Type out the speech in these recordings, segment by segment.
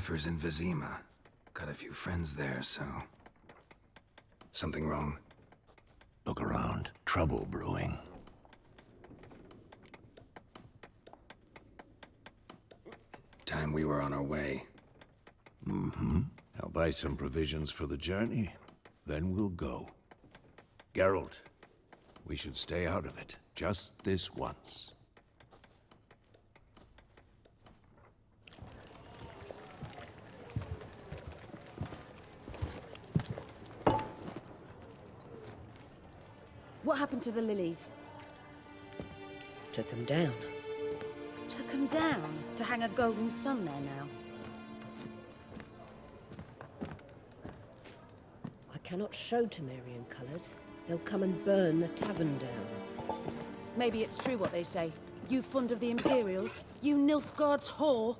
Yennefer's in Vizima. Got a few friends there, so... Something wrong? Look around. Trouble brewing. Time we were on our way. Mm-hmm. I'll buy some provisions for the journey. Then we'll go. Geralt, we should stay out of it. Just this once. What happened to the lilies? Took them down. Took them down to hang a golden sun there now. I cannot show Temerian colours. They'll come and burn the tavern down. Maybe it's true what they say. You fond of the Imperials? You Nilfgaard's whore?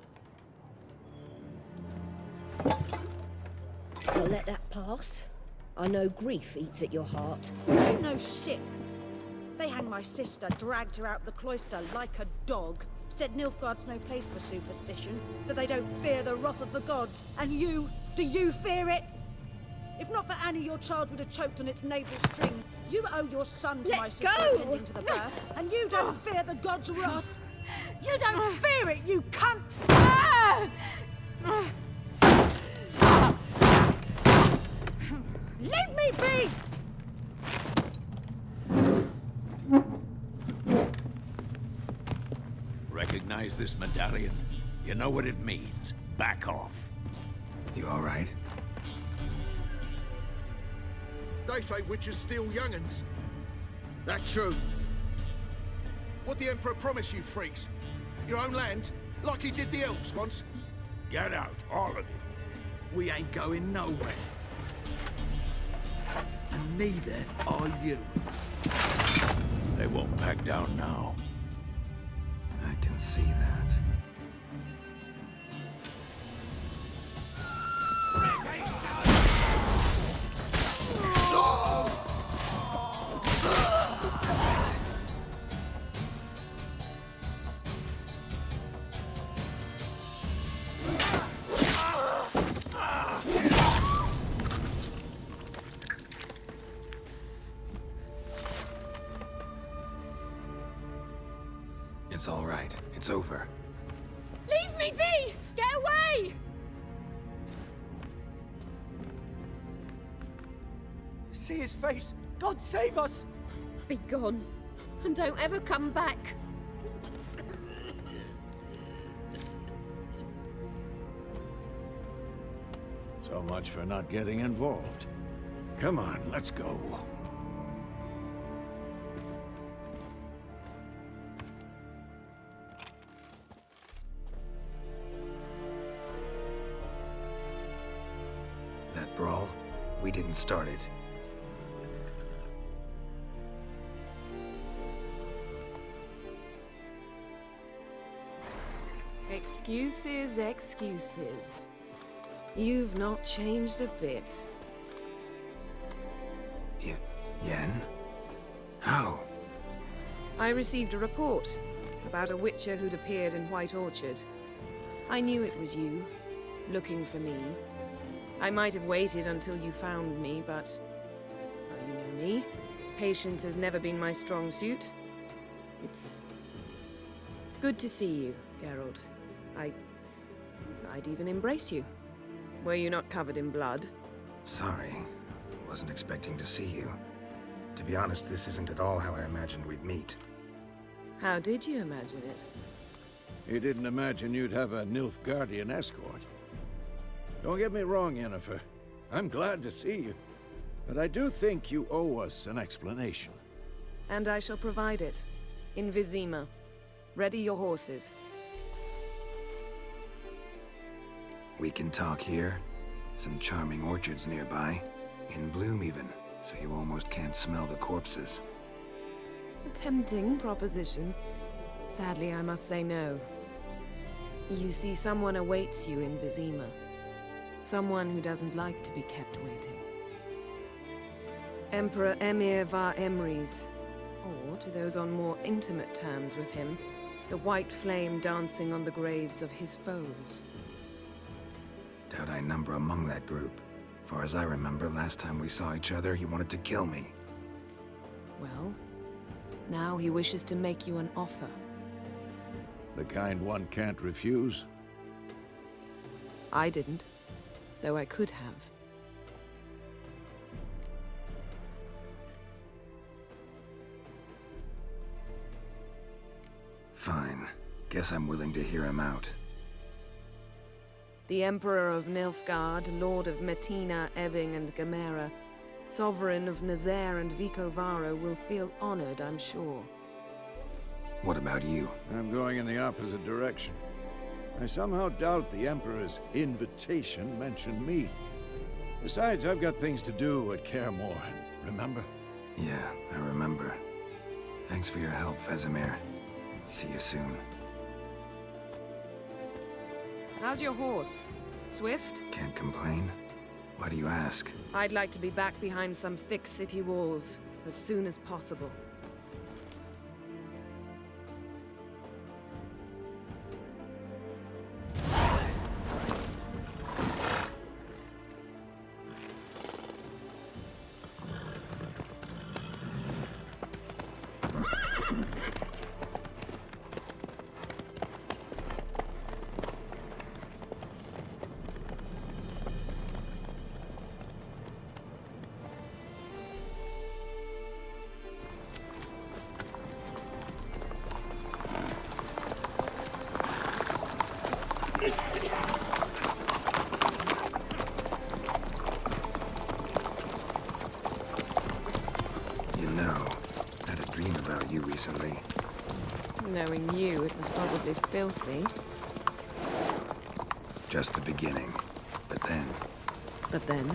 I'll let that pass. I know grief eats at your heart. You know shit. They hanged my sister, dragged her out the cloister like a dog. Said Nilfgaard's no place for superstition, that they don't fear the wrath of the gods. And you, do you fear it? If not for Annie, your child would have choked on its navel string. You owe your son to my sister attending to the birth, and you don't fear the gods' wrath. You don't fear it, you cunt! Leave me be! Recognize this medallion? You know what it means. Back off. You all right? They say witches steal young'uns. That true? What the Emperor promised you freaks? Your own land? Like he did the elves once? Get out, all of you. We ain't going nowhere. And neither are you. They won't back down now. I can see that. It's all right. It's over. Leave me be! Get away! See his face! God save us! Be gone, and don't ever come back. So much for not getting involved. Come on, let's go. That brawl, we didn't start it. Excuses, excuses. You've not changed a bit. Yen? How? I received a report about a witcher who'd appeared in White Orchard. I knew it was you, looking for me. I might have waited until you found me, but... well, you know me. Patience has never been my strong suit. It's... good to see you, Geralt. I'd even embrace you. Were you not covered in blood? Sorry. Wasn't expecting to see you. To be honest, this isn't at all how I imagined we'd meet. How did you imagine it? You didn't imagine you'd have a Nilfgaardian escort. Don't get me wrong, Yennefer. I'm glad to see you. But I do think you owe us an explanation. And I shall provide it. In Vizima. Ready your horses. We can talk here. Some charming orchards nearby. In bloom even, so you almost can't smell the corpses. A tempting proposition. Sadly, I must say no. You see, someone awaits you in Vizima. Someone who doesn't like to be kept waiting. Emperor Emir var Emrys, or to those on more intimate terms with him, the white flame dancing on the graves of his foes. Doubt I number among that group. Far as I remember, last time we saw each other, he wanted to kill me. Well, now he wishes to make you an offer. The kind one can't refuse. I didn't, though I could have. Fine. Guess I'm willing to hear him out. The Emperor of Nilfgaard, Lord of Metina, Ebbing, and Gamera, Sovereign of Nazaire and Vicovaro will feel honored, I'm sure. What about you? I'm going in the opposite direction. I somehow doubt the Emperor's invitation mentioned me. Besides, I've got things to do at Kaer, remember? Yeah, I remember. Thanks for your help, Vesemir. See you soon. How's your horse? Swift? Can't complain. Why do you ask? I'd like to be back behind some thick city walls as soon as possible. Recently. Knowing you, it was probably filthy. Just the beginning. But then... But then?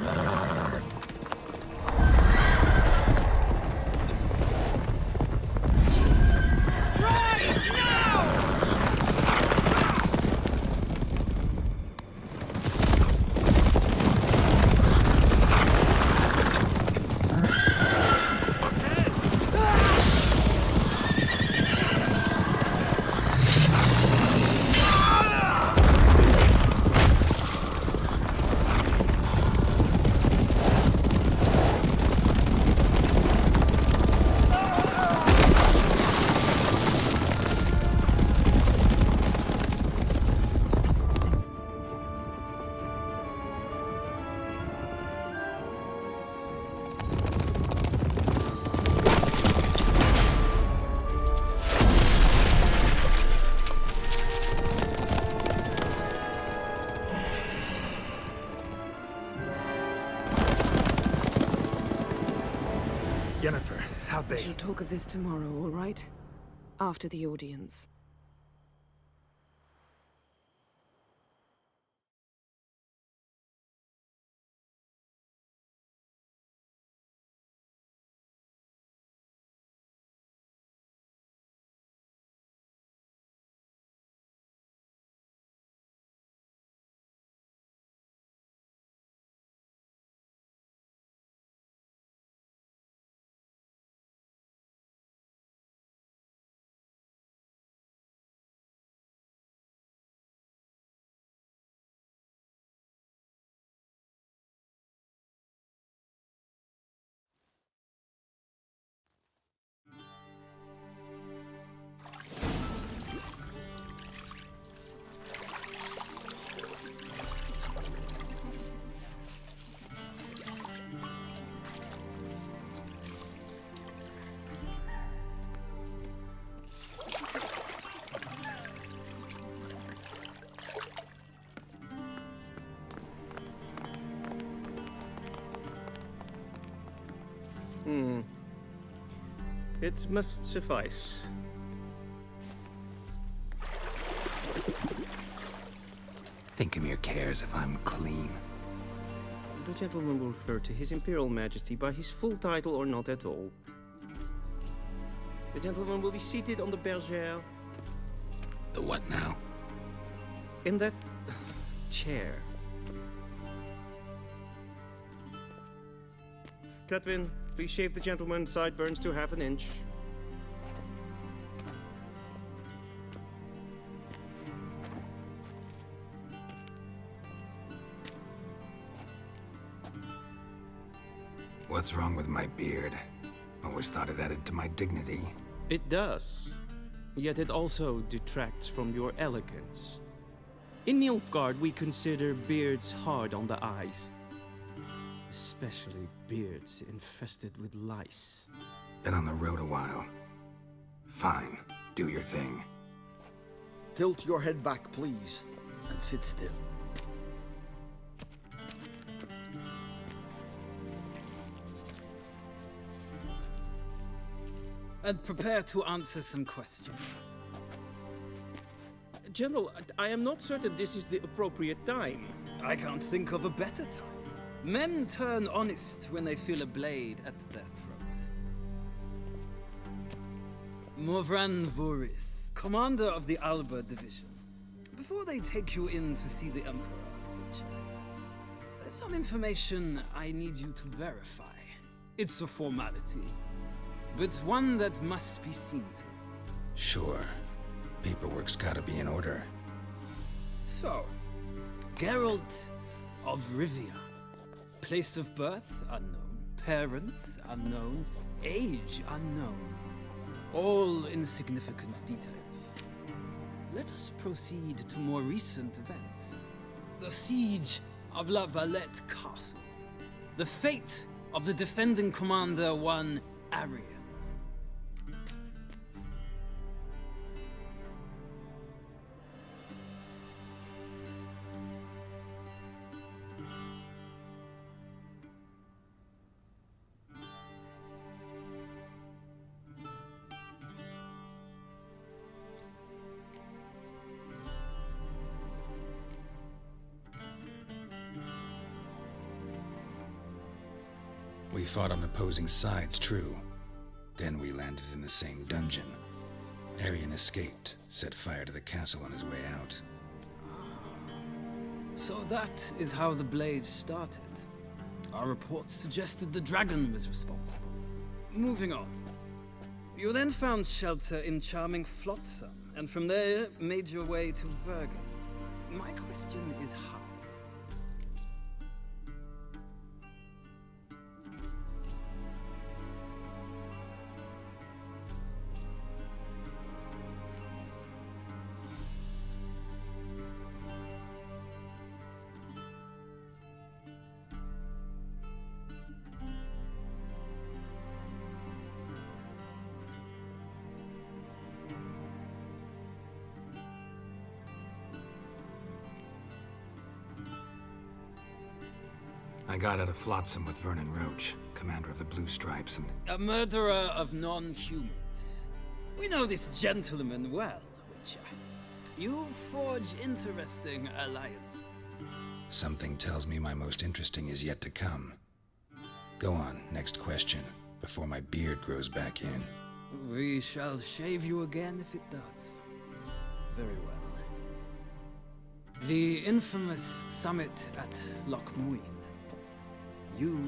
We shall talk of this tomorrow, all right? After the audience. It must suffice. Thinkamere cares if I'm clean. The gentleman will refer to His Imperial Majesty by his full title or not at all. The gentleman will be seated on the bergère. The what now? In that chair. Cletwin, please shave the gentleman's sideburns to half an inch. What's wrong with my beard? Always thought it added to my dignity. It does. Yet it also detracts from your elegance. In Nilfgaard, we consider beards hard on the eyes. Especially beards infested with lice. Been on the road a while. Fine, do your thing. Tilt your head back, please, and sit still. And prepare to answer some questions. General, I am not certain this is the appropriate time. I can't think of a better time. Men turn honest when they feel a blade at their throat. Morvran Voris, commander of the Alba Division. Before they take you in to see the Emperor, there's some information I need you to verify. It's a formality, but one that must be seen to. Sure. Paperwork's gotta be in order. So, Geralt of Rivia. Place of birth, unknown. Parents, unknown. Age, unknown. All insignificant details. Let us proceed to more recent events. The siege of La Valette Castle. The fate of the defending commander, one Arian. We fought on opposing sides, true. Then we landed in the same dungeon. Arian escaped, set fire to the castle on his way out. So that is how the Blade started. Our reports suggested the dragon was responsible. Moving on. You then found shelter in charming Flotsam, and from there made your way to Vergen. My question is how? I got out of Flotsam with Vernon Roach, commander of the Blue Stripes, and... A murderer of non-humans. We know this gentleman well, Witcher. You forge interesting alliances. Something tells me my most interesting is yet to come. Go on, next question, before my beard grows back in. We shall shave you again if it does. Very well. The infamous summit at Loch Muin. You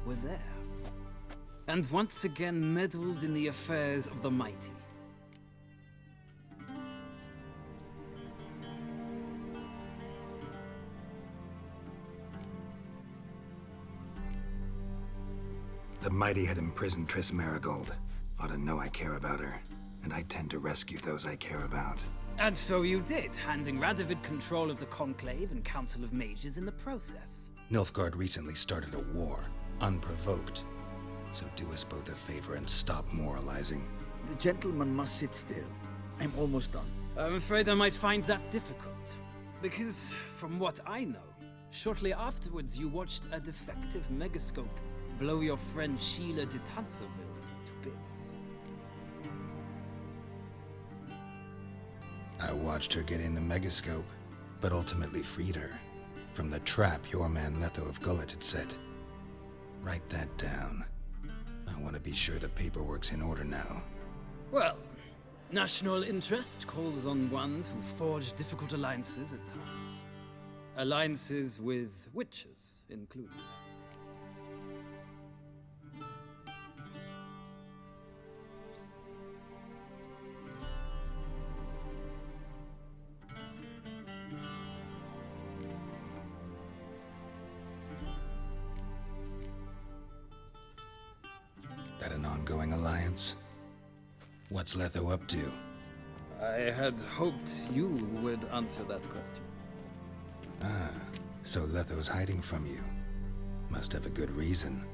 were there. And once again meddled in the affairs of the mighty. The mighty had imprisoned Triss Marigold. Ought to know I care about her, and I tend to rescue those I care about. And so you did, handing Radovid control of the Conclave and Council of Mages in the process. Nilfgaard recently started a war, unprovoked. So do us both a favor and stop moralizing. The gentleman must sit still. I'm almost done. I'm afraid I might find that difficult. Because, from what I know, shortly afterwards you watched a defective megascope blow your friend Sheila de Tanserville to bits. I watched her get in the megascope, but ultimately freed her from the trap your man Letho of Gullet had set. Write that down. I want to be sure the paperwork's in order now. Well, national interest calls on one to forge difficult alliances at times. Alliances with witches included. outgoing alliance? What's Letho up to? I had hoped you would answer that question. Ah, so Letho's hiding from you. Must have a good reason.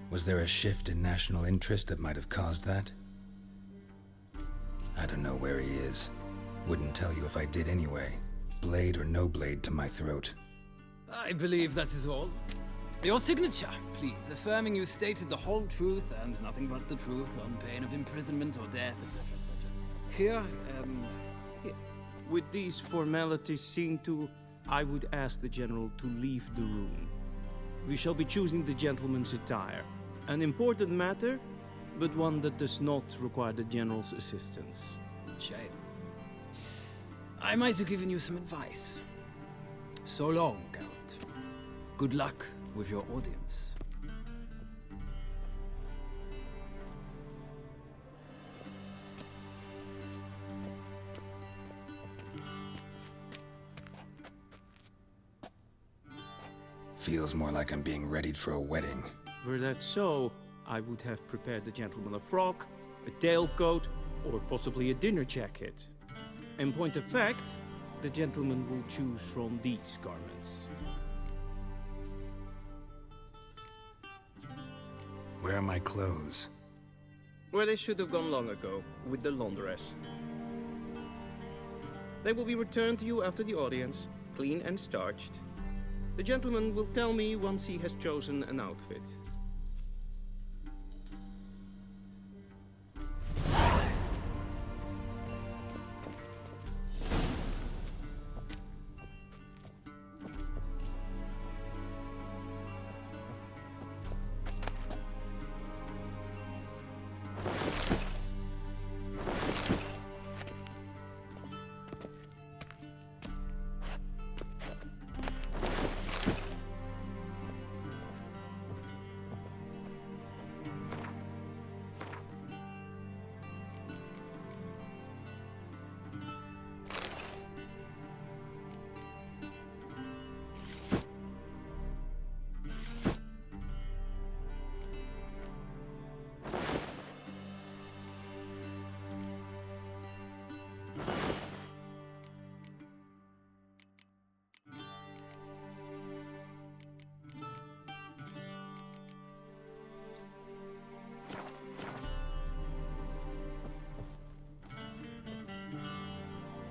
Was there a shift in national interest that might have caused that? I don't know where he is. Wouldn't tell you if I did anyway. Blade or no blade to my throat. I believe that is all. Your signature, please, affirming you stated the whole truth and nothing but the truth on pain of imprisonment or death, etc., etc. Here and here. With these formalities seen to, I would ask the General to leave the room. We shall be choosing the gentleman's attire. An important matter, but one that does not require the General's assistance. Shame. I might have given you some advice. So long, Geralt. Good luck with your audience. Feels more like I'm being readied for a wedding. Were that so, I would have prepared the gentleman a frock, a tailcoat, or possibly a dinner jacket. In point of fact, the gentleman will choose from these garments. Where are my clothes? Where they should have gone long ago, with the laundress. They will be returned to you after the audience, clean and starched. The gentleman will tell me once he has chosen an outfit.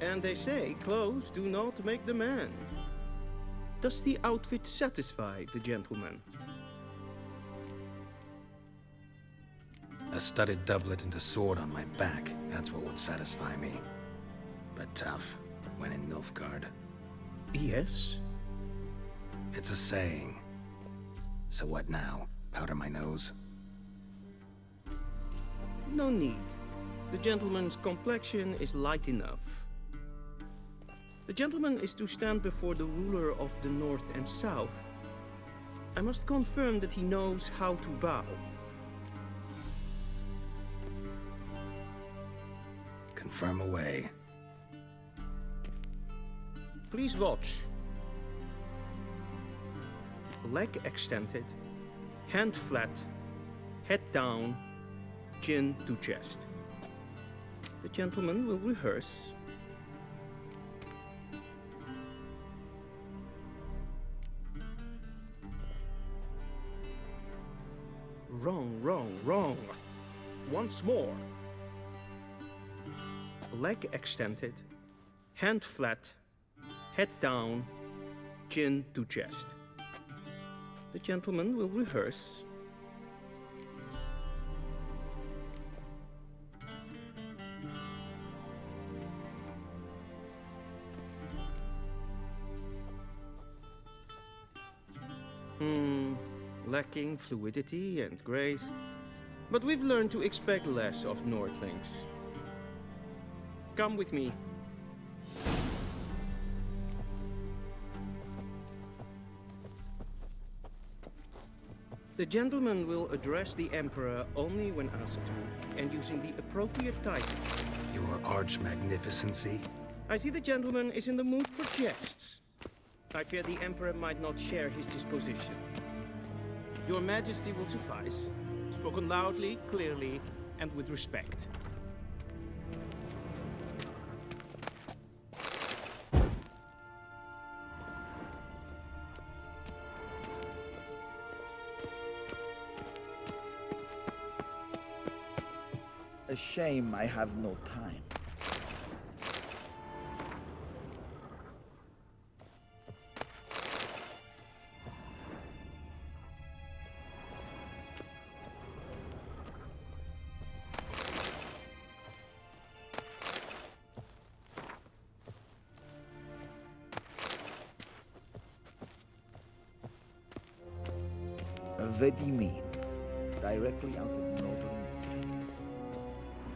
And they say clothes do not make the man. Does the outfit satisfy the gentleman? A studded doublet and a sword on my back, that's what would satisfy me. But tough, when in Nilfgaard. Yes? It's a saying. So what now? Powder my nose? No need. The gentleman's complexion is light enough. The gentleman is to stand before the ruler of the North and South. I must confirm that he knows how to bow. Confirm away. Please watch. Leg extended, hand flat, head down, chin to chest. The gentleman will rehearse. Wrong, wrong, wrong. Once more. Leg extended, hand flat, head down, chin to chest. The gentleman will rehearse. Lacking fluidity and grace, but we've learned to expect less of Nordlings. Come with me. The gentleman will address the Emperor only when asked to, and using the appropriate title. Your Arch-Magnificency? I see the gentleman is in the mood for jests. I fear the Emperor might not share his disposition. Your Majesty will suffice. Spoken loudly, clearly, and with respect. A shame I have no time. Vedimin, directly out of Nordling Tales.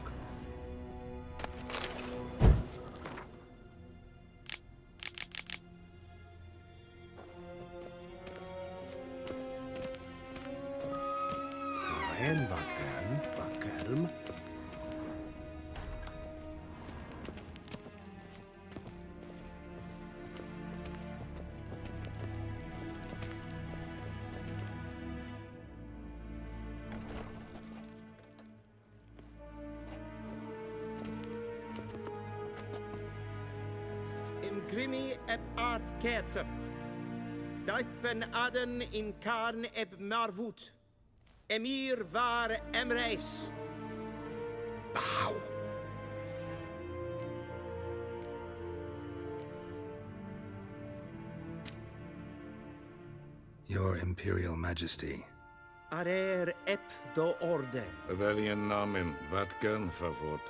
Crookeds. En wat kalm. Grimi eb art ketser. Duifen aden in karn eb marvoet. Emir var emreis. Bow. Your Imperial Majesty. Arer ep the orde. Weljen namen, wat kan favor?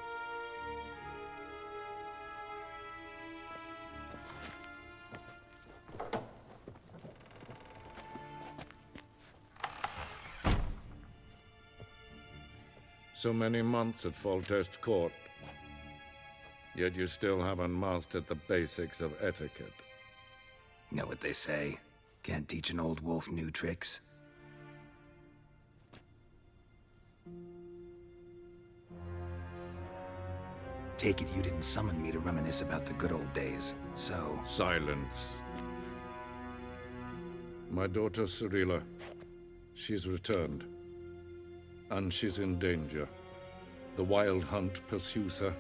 So many months at Foltest Court, yet you still haven't mastered the basics of etiquette. Know what they say? Can't teach an old wolf new tricks. Take it you didn't summon me to reminisce about the good old days, so... Silence. My daughter Cyrilla, she's returned. And she's in danger. The Wild Hunt pursues her.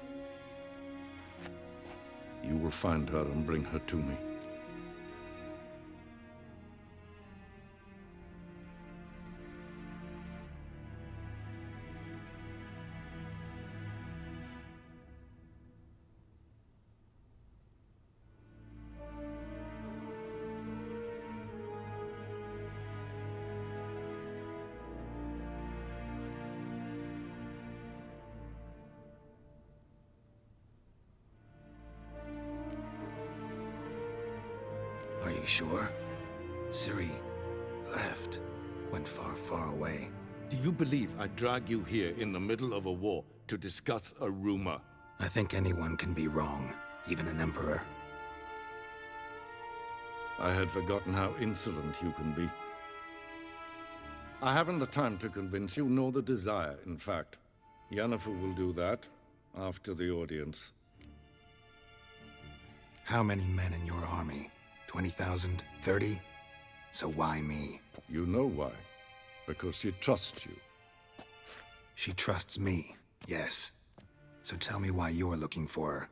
You will find her and bring her to me. Are you sure? Ciri left. Went far, far away. Do you believe I drag you here in the middle of a war to discuss a rumor? I think anyone can be wrong, even an emperor. I had forgotten how insolent you can be. I haven't the time to convince you, nor the desire, in fact. Yennefer will do that after the audience. How many men in your army? 20,000? 30? So why me? You know why. Because she trusts you. She trusts me, yes. So tell me why you're looking for her.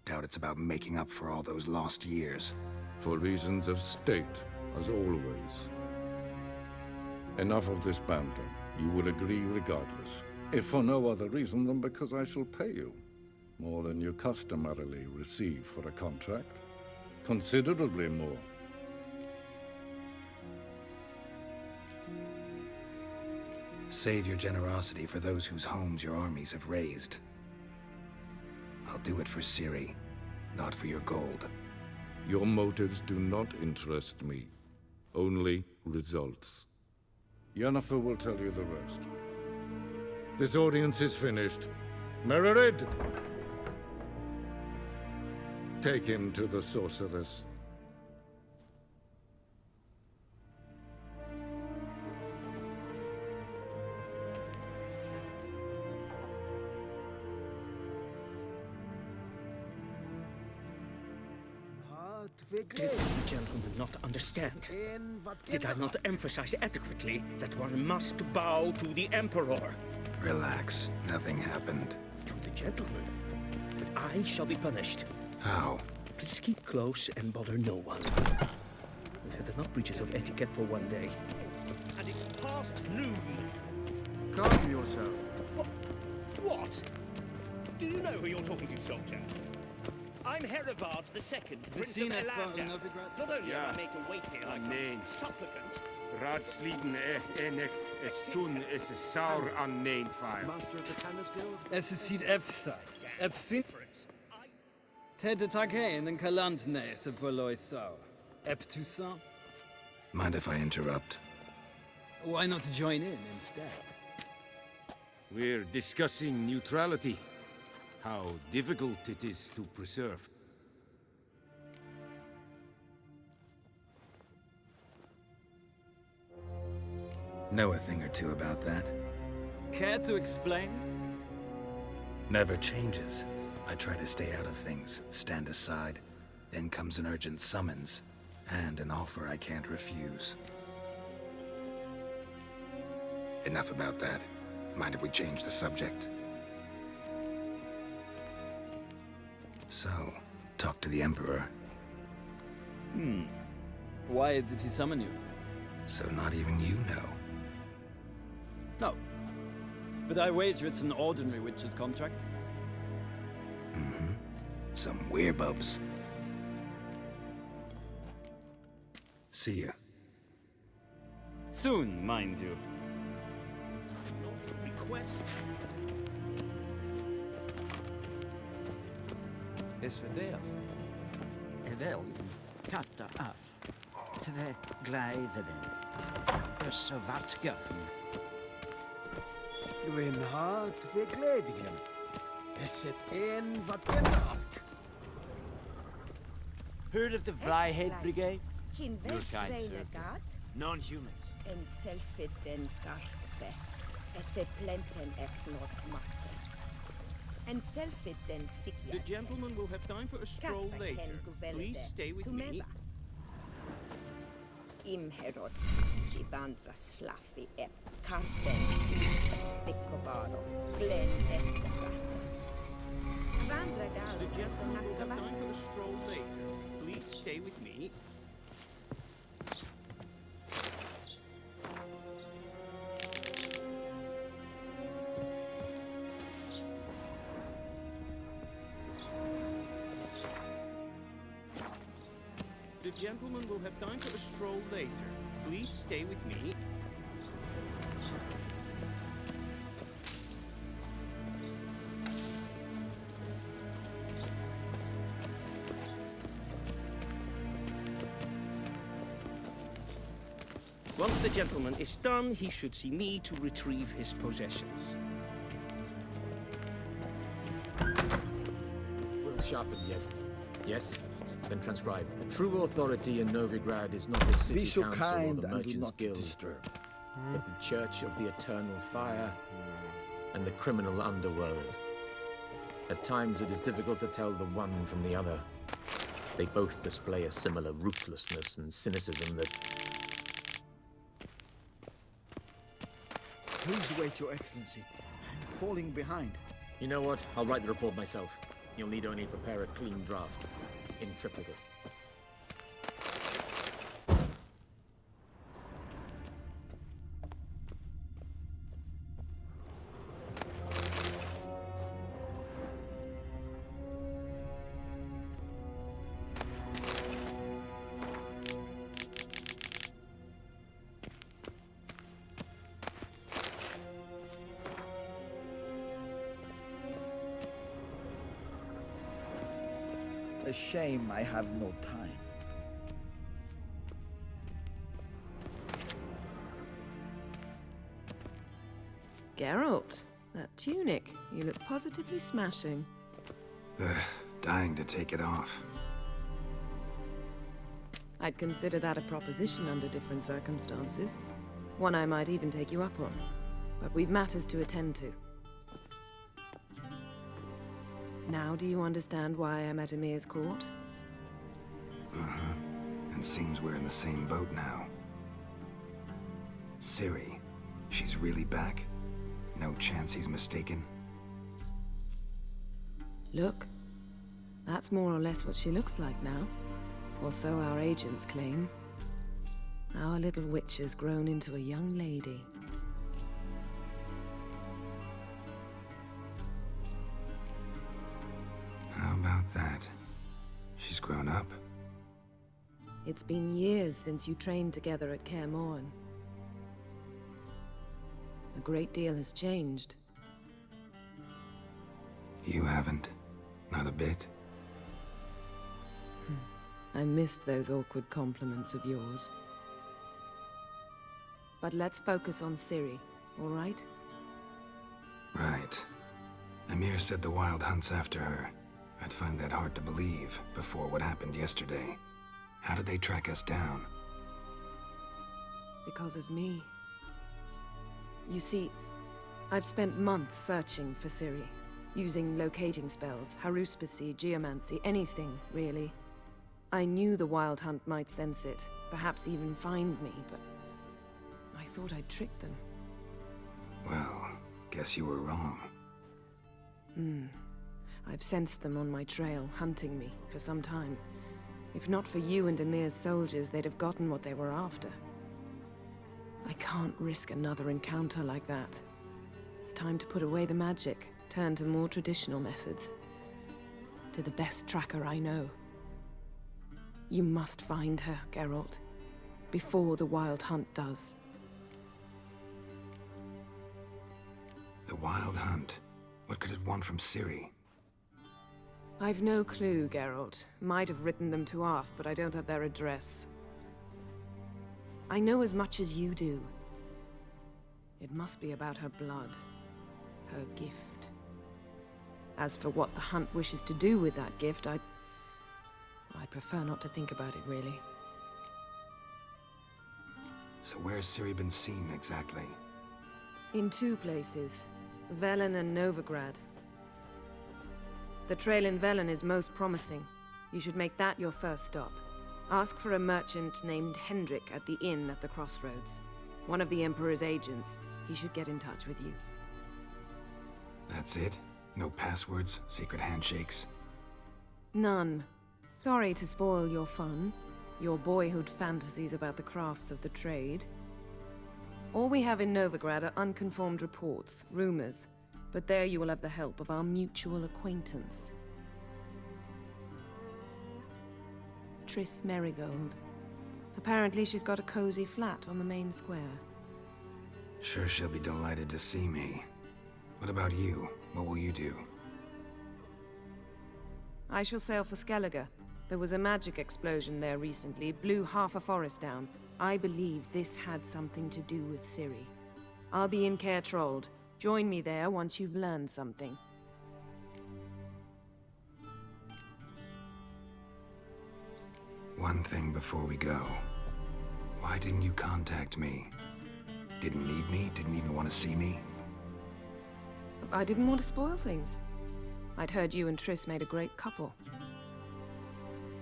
Doubt it's about making up for all those lost years. For reasons of state, as always. Enough of this banter. You will agree regardless. If for no other reason than because I shall pay you. More than you customarily receive for a contract. Considerably more. Save your generosity for those whose homes your armies have razed. I'll do it for Ciri, not for your gold. Your motives do not interest me. Only results. Yennefer will tell you the rest. This audience is finished. Mererid! Take him to the sorceress. Did the gentleman not understand? Did I not emphasize adequately that one must bow to the Emperor? Relax. Nothing happened. To the gentleman. But I shall be punished. How? Please keep close and bother no one. We've had enough breaches of etiquette for one day. And it's past noon. Calm yourself. What? Do you know who you're talking to, soldier? I'm Herivard II, Prince of Elanda. Not only am I made to wait here like some supplicant. Raadsleden echt es toen is a sour an neen fire. Master of the Tanners Guild? Es sieht F-side. F-finference. Tete Takane and Kalantne se verloy sau. Ep-Toussaint? Mind if I interrupt? Why not join in instead? We're discussing neutrality. How difficult it is to preserve. Know a thing or two about that? Care to explain? Never changes. I try to stay out of things, stand aside. Then comes an urgent summons, and an offer I can't refuse. Enough about that. Mind if we change the subject? So, talk to the Emperor. Why did he summon you? So not even you know. No. But I wager it's an ordinary witch's contract. Mm-hmm. Some weird-bubs. See ya. Soon, mind you. Request. SSDNow. Wel, katta af. Tve gleideren. Össe vatga. Gwyn hat fe gledvien. Esset en wat genalt. Heard of the Vryhead Brigade? Your kind, sir. Non-humans. En selfiden gartve. Esse plenten eknot matte. En selfiden sikja. The gentleman will have time for a stroll later. Please stay with me. Imherod sivandra slaffi karten es picovaro glen es rasa. Vandra gal. The gentleman will have time for a stroll later. Please stay with me. The gentleman will have time for a stroll later. Please stay with me. Once the gentleman is done, he should see me to retrieve his possessions. Well sharpened yet. Yes? Then transcribe. The true authority in Novigrad is not the city Be so council kind or the and do merchants not guild, disturb. but the Church of the Eternal Fire and the criminal underworld. At times it is difficult to tell the one from the other. They both display a similar ruthlessness and cynicism that... Please wait, Your Excellency. I'm falling behind. You know what? I'll write the report myself. You'll need only prepare a clean draft. In triplicate. A shame I have no time. Geralt, that tunic. You look positively smashing. Ugh, dying to take it off. I'd consider that a proposition under different circumstances. One I might even take you up on. But we've matters to attend to. Now do you understand why I'm at Emir's court? Uh-huh. And seems we're in the same boat now. Ciri, she's really back? No chance he's mistaken? Look. That's more or less what she looks like now. Or so our agents claim. Our little witch has grown into a young lady. How about that? She's grown up? It's been years since you trained together at Kaer Morhen. A great deal has changed. You haven't? Not a bit? I missed those awkward compliments of yours. But let's focus on Ciri, all right? Right. Emir said the Wild Hunt's after her. I'd find that hard to believe before what happened yesterday. How did they track us down? Because of me. You see, I've spent months searching for Ciri, using locating spells, haruspicy, geomancy, anything, really. I knew the Wild Hunt might sense it, perhaps even find me, but I thought I'd tricked them. Well, guess you were wrong. I've sensed them on my trail, hunting me, for some time. If not for you and Emir's soldiers, they'd have gotten what they were after. I can't risk another encounter like that. It's time to put away the magic, turn to more traditional methods. To the best tracker I know. You must find her, Geralt, before the Wild Hunt does. The Wild Hunt? What could it want from Ciri? I've no clue, Geralt. Might have written them to ask, but I don't have their address. I know as much as you do. It must be about her blood. Her gift. As for what the Hunt wishes to do with that gift, I'd prefer not to think about it, really. So where's Ciri been seen, exactly? In two places. Velen and Novigrad. The trail in Velen is most promising. You should make that your first stop. Ask for a merchant named Hendrik at the inn at the crossroads. One of the Emperor's agents. He should get in touch with you. That's it? No passwords, secret handshakes? None. Sorry to spoil your fun, your boyhood fantasies about the crafts of the trade. All we have in Novigrad are unconfirmed reports, rumors, but there you will have the help of our mutual acquaintance. Triss Merigold. Apparently she's got a cozy flat on the main square. Sure she'll be delighted to see me. What about you? What will you do? I shall sail for Skellige. There was a magic explosion there recently, blew half a forest down. I believe this had something to do with Ciri. I'll be in Caer Trold. Join me there once you've learned something. One thing before we go. Why didn't you contact me? Didn't need me? Didn't even want to see me? I didn't want to spoil things. I'd heard you and Triss made a great couple.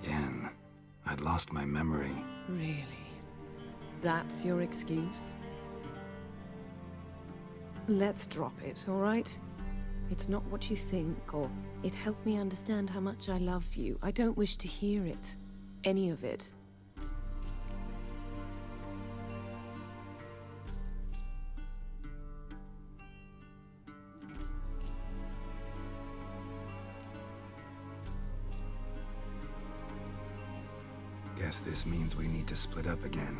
Yen, I'd lost my memory. Really? That's your excuse? Let's drop it, all right? It's not what you think, or it helped me understand how much I love you. I don't wish to hear it. Any of it. Guess this means we need to split up again.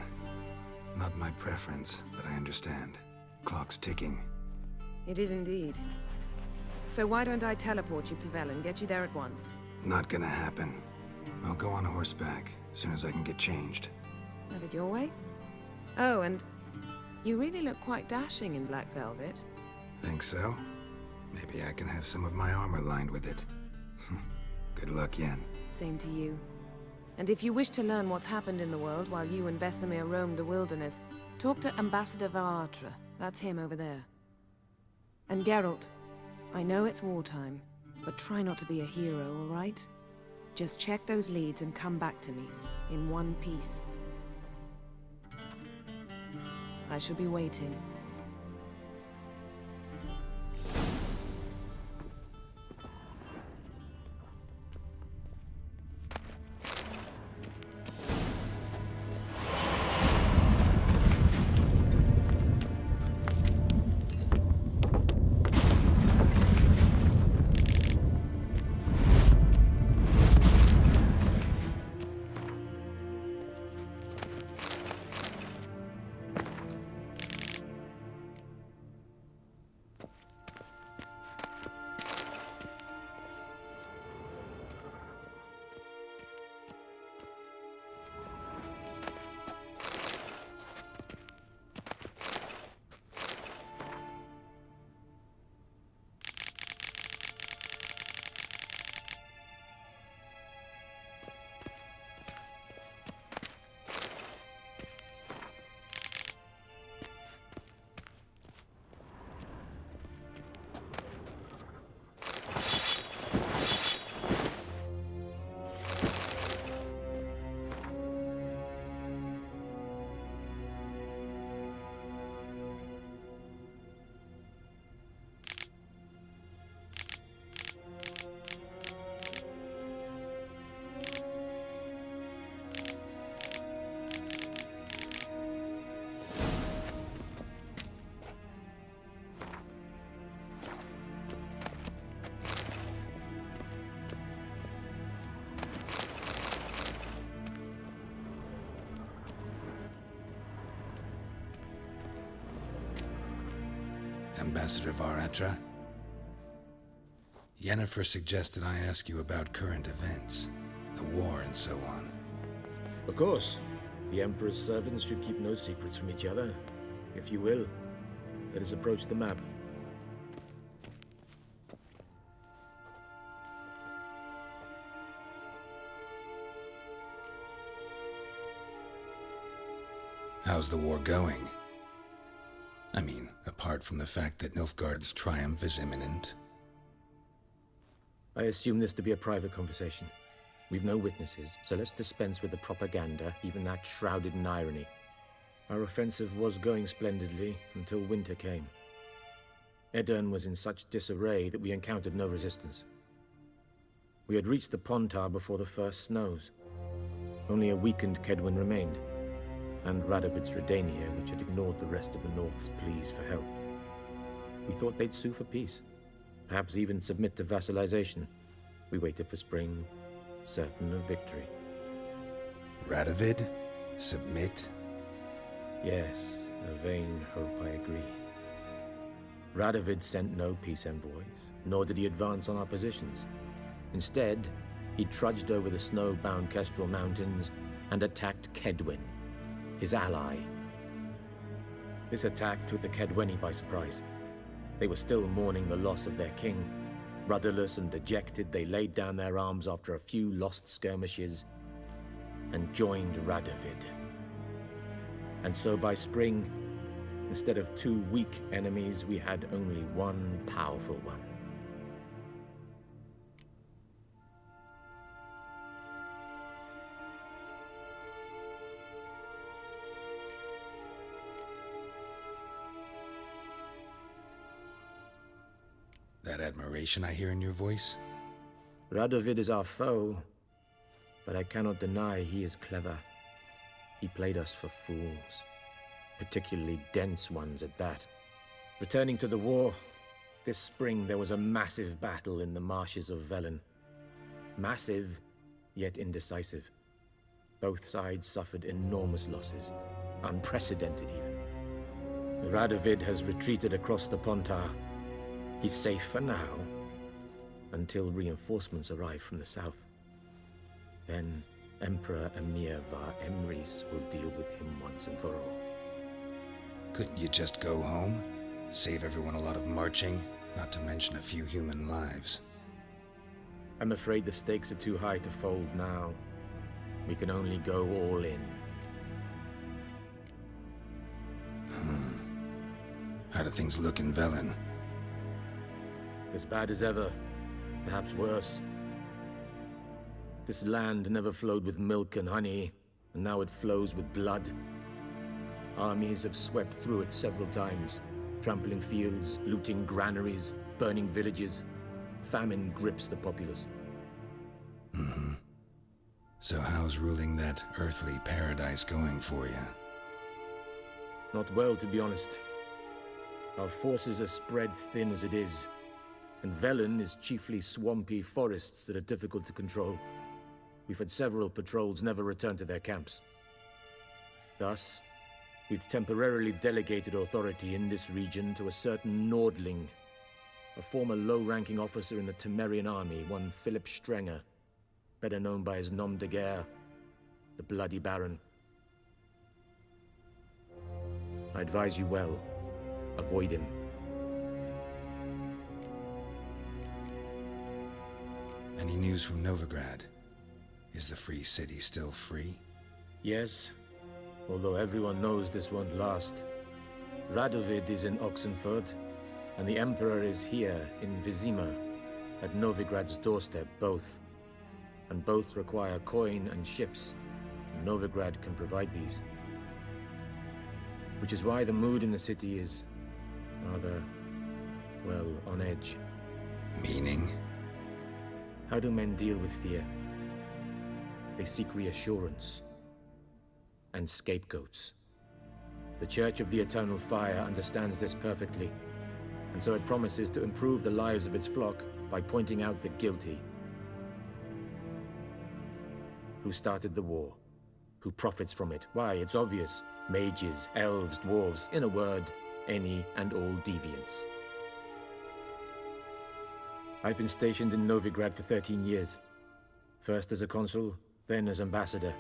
Not my preference, but I understand. Clock's ticking. It is indeed. So why don't I teleport you to Velen, get you there at once? Not gonna happen. I'll go on horseback, as soon as I can get changed. Have it your way? Oh, and you really look quite dashing in black velvet. Think so? Maybe I can have some of my armor lined with it. Good luck, Yen. Same to you. And if you wish to learn what's happened in the world while you and Vesemir roamed the wilderness, talk to Ambassador Varatra. That's him over there. And Geralt, I know it's wartime, but try not to be a hero, all right? Just check those leads and come back to me, in one piece. I shall be waiting. Ambassador Varatra? Yennefer suggested I ask you about current events, the war and so on. Of course. The Emperor's servants should keep no secrets from each other. If you will, let us approach the map. How's the war going? I mean, apart from the fact that Nilfgaard's triumph is imminent. I assume this to be a private conversation. We've no witnesses, so let's dispense with the propaganda, even that shrouded in irony. Our offensive was going splendidly until winter came. Edirn was in such disarray that we encountered no resistance. We had reached the Pontar before the first snows. Only a weakened Kedwin remained, and Radovid's Redania, which had ignored the rest of the North's pleas for help. We thought they'd sue for peace, perhaps even submit to vassalization. We waited for spring, certain of victory. Radovid? Submit? Yes, a vain hope, I agree. Radovid sent no peace envoys, nor did he advance on our positions. Instead, he trudged over the snow-bound Kestrel Mountains and attacked Kedwen, his ally. This attack took the Kedweni by surprise. They were still mourning the loss of their king. Rudderless and dejected, they laid down their arms after a few lost skirmishes and joined Radovid. And so by spring, instead of 2 weak enemies, we had only one powerful one. That admiration I hear in your voice? Radovid is our foe, but I cannot deny he is clever. He played us for fools, particularly dense ones at that. Returning to the war, this spring there was a massive battle in the marshes of Velen. Massive, yet indecisive. Both sides suffered enormous losses, unprecedented even. Radovid has retreated across the Pontar. He's safe for now, until reinforcements arrive from the south. Then Emperor Emir Var Emrys will deal with him once and for all. Couldn't you just go home? Save everyone a lot of marching, not to mention a few human lives. I'm afraid the stakes are too high to fold now. We can only go all in. How do things look in Velen? As bad as ever, perhaps worse. This land never flowed with milk and honey, and now it flows with blood. Armies have swept through it several times, trampling fields, looting granaries, burning villages. Famine grips the populace. Mm-hmm. So how's ruling that earthly paradise going for you? Not well, to be honest. Our forces are spread thin as it is, and Velen is chiefly swampy forests that are difficult to control. We've had several patrols never return to their camps. Thus, we've temporarily delegated authority in this region to a certain Nordling, a former low-ranking officer in the Temerian army, one Philip Strenger, better known by his nom de guerre, the Bloody Baron. I advise you well. Avoid him. Any news from Novigrad? Is the free city still free? Yes, although everyone knows this won't last. Radovid is in Oxenfurt, and the Emperor is here in Vizima, at Novigrad's doorstep, both. And both require coin and ships. Novigrad can provide these. Which is why the mood in the city is rather, well, on edge. Meaning? How do men deal with fear? They seek reassurance and scapegoats. The Church of the Eternal Fire understands this perfectly, and so it promises to improve the lives of its flock by pointing out the guilty. Who started the war? Who profits from it? Why, it's obvious. Mages, elves, dwarves, in a word, any and all deviants. I've been stationed in Novigrad for 13 years. First as a consul, then as ambassador.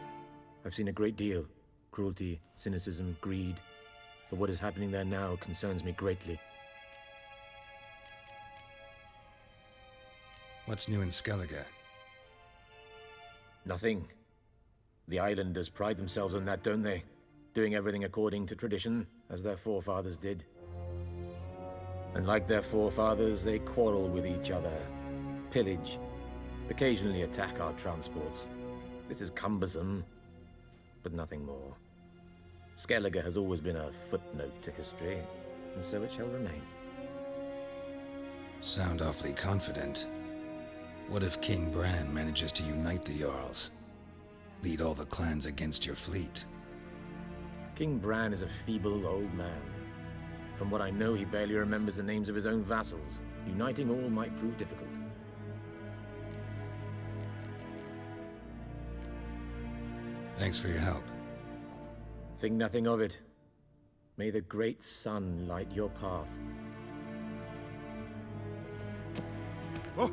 I've seen a great deal. Cruelty, cynicism, greed. But what is happening there now concerns me greatly. What's new in Skellige? Nothing. The islanders pride themselves on that, don't they? Doing everything according to tradition, as their forefathers did. And like their forefathers, they quarrel with each other, pillage, occasionally attack our transports. This is cumbersome, but nothing more. Skellige has always been a footnote to history, and so it shall remain. Sound awfully confident. What if King Bran manages to unite the Jarls? Lead all the clans against your fleet? King Bran is a feeble old man. From what I know, he barely remembers the names of his own vassals. Uniting all might prove difficult. Thanks for your help. Think nothing of it. May the great sun light your path. Oh!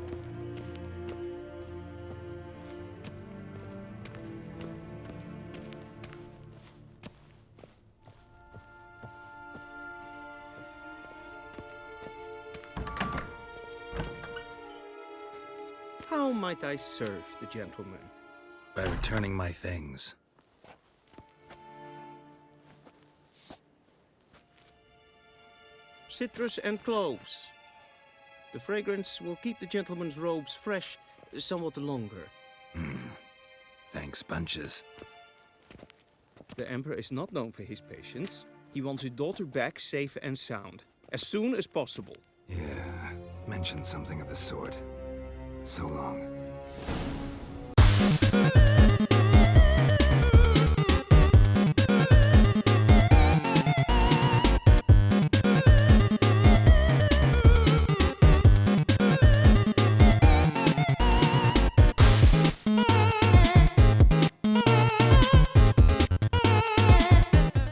How might I serve the gentleman? By returning my things. Citrus and cloves. The fragrance will keep the gentleman's robes fresh somewhat longer. Thanks, bunches. The Emperor is not known for his patience. He wants his daughter back safe and sound, as soon as possible. Yeah, mentioned something of the sort. So long.